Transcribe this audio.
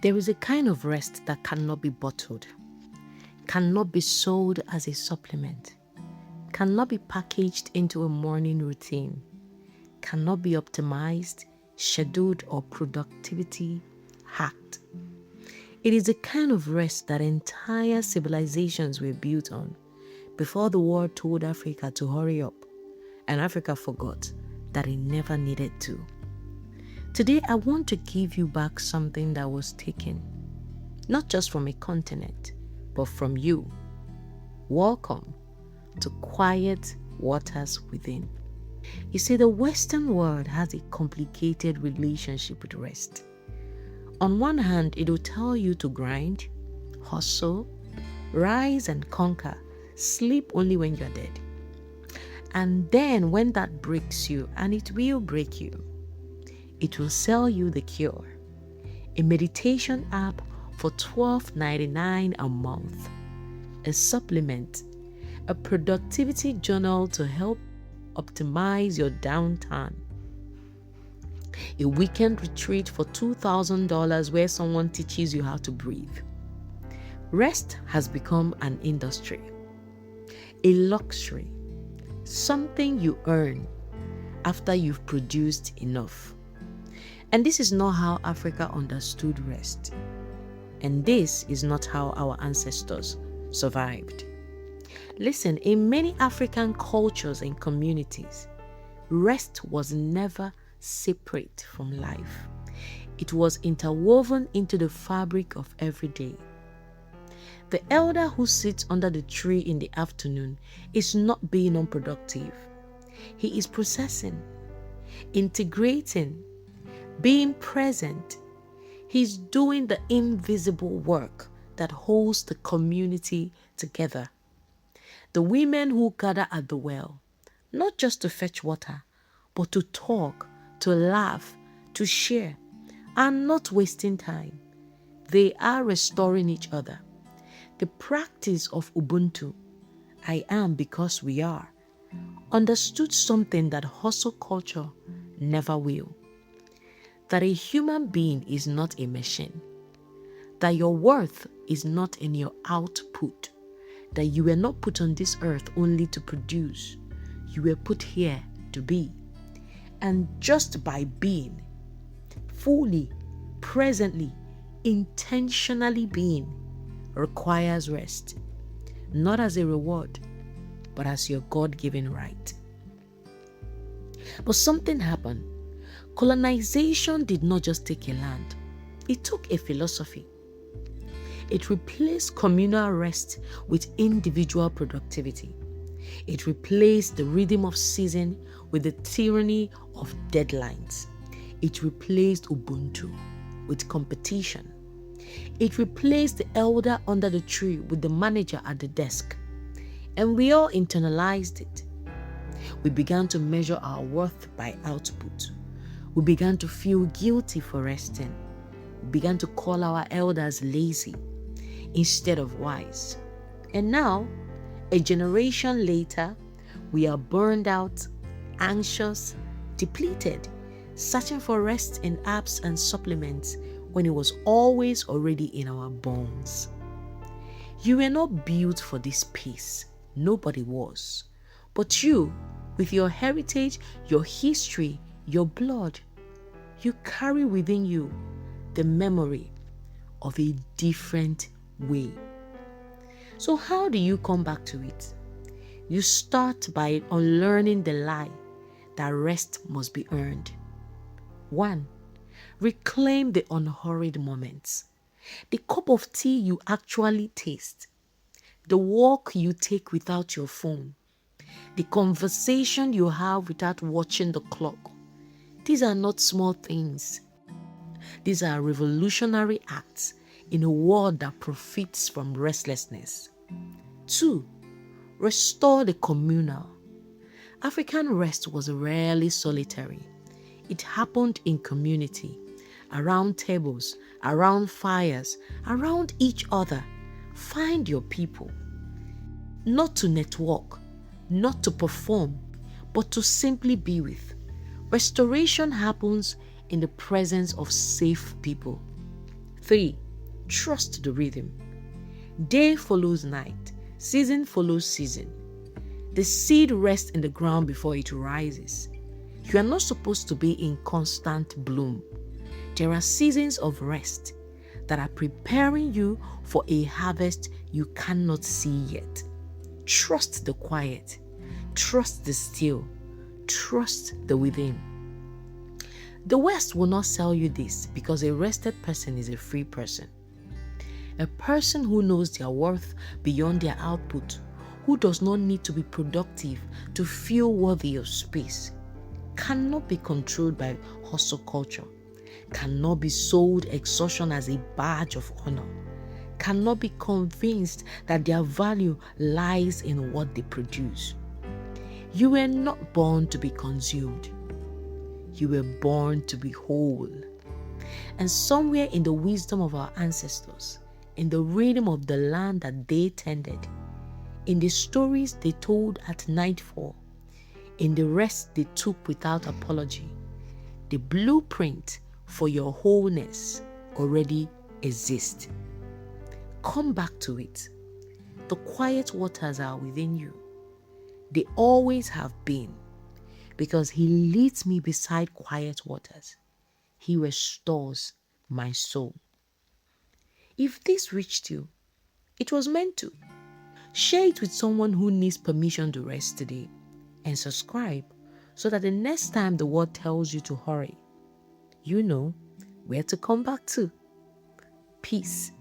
There is a kind of rest that cannot be bottled, cannot be sold as a supplement, cannot be packaged into a morning routine, cannot be optimized, scheduled, or productivity hacked. It is a kind of rest that entire civilizations were built on before the world told Africa to hurry up, and Africa forgot that it never needed to. Today, I want to give you back something that was taken, not just from a continent, but from you. Welcome to quiet waters within. You see, the Western world has a complicated relationship with rest. On one hand, it will tell you to grind, hustle, rise and conquer, sleep only when you're dead. And then when that breaks you, and it will break you, it will sell you the cure, a meditation app for $12.99 a month, a supplement, a productivity journal to help optimize your downtime, a weekend retreat for $2,000 where someone teaches you how to breathe. Rest has become an industry, a luxury, something you earn after you've produced enough. And this is not how Africa understood rest. And this is not how our ancestors survived. Listen, in many African cultures and communities, rest was never separate from life. It was interwoven into the fabric of every day. The elder who sits under the tree in the afternoon is not being unproductive. He is processing, integrating, being present. He's doing the invisible work that holds the community together. The women who gather at the well, not just to fetch water, but to talk, to laugh, to share, are not wasting time. They are restoring each other. The practice of Ubuntu, I am because we are, understood something that hustle culture never will. That a human being is not a machine. That your worth is not in your output. That you were not put on this earth only to produce. You were put here to be. And just by being, fully, presently, intentionally being, requires rest. Not as a reward, but as your God-given right. But something happened. Colonization did not just take a land. It took a philosophy. It replaced communal rest with individual productivity. It replaced the rhythm of season with the tyranny of deadlines. It replaced Ubuntu with competition. It replaced the elder under the tree with the manager at the desk. And we all internalized it. We began to measure our worth by output. We began to feel guilty for resting. We began to call our elders lazy instead of wise. And now, a generation later, we are burned out, anxious, depleted, searching for rest in apps and supplements when it was always already in our bones. You were not built for this pace. Nobody was. But you, with your heritage, your history, your blood, you carry within you the memory of a different way. So how do you come back to it? You start by unlearning the lie that rest must be earned. 1. Reclaim the unhurried moments. The cup of tea you actually taste. The walk you take without your phone. The conversation you have without watching the clock. These are not small things. These are revolutionary acts in a world that profits from restlessness. 2. Restore the communal. African rest was rarely solitary. It happened in community, around tables, around fires, around each other. Find your people. Not to network, not to perform, but to simply be with. Restoration happens in the presence of safe people. 3. Trust the rhythm. Day follows night. Season follows season. The seed rests in the ground before it rises. You are not supposed to be in constant bloom. There are seasons of rest that are preparing you for a harvest you cannot see yet. Trust the quiet. Trust the still. Trust the within. The West will not sell you this because a rested person is a free person. A person who knows their worth beyond their output, who does not need to be productive to feel worthy of space, cannot be controlled by hustle culture, cannot be sold exhaustion as a badge of honor, cannot be convinced that their value lies in what they produce. You were not born to be consumed. You were born to be whole. And somewhere in the wisdom of our ancestors, in the rhythm of the land that they tended, in the stories they told at nightfall, in the rest they took without apology, the blueprint for your wholeness already exists. Come back to it. The quiet waters are within you. They always have been, because He leads me beside quiet waters. He restores my soul. If this reached you, it was meant to. Share it with someone who needs permission to rest today, and subscribe so that the next time the world tells you to hurry, you know where to come back to. Peace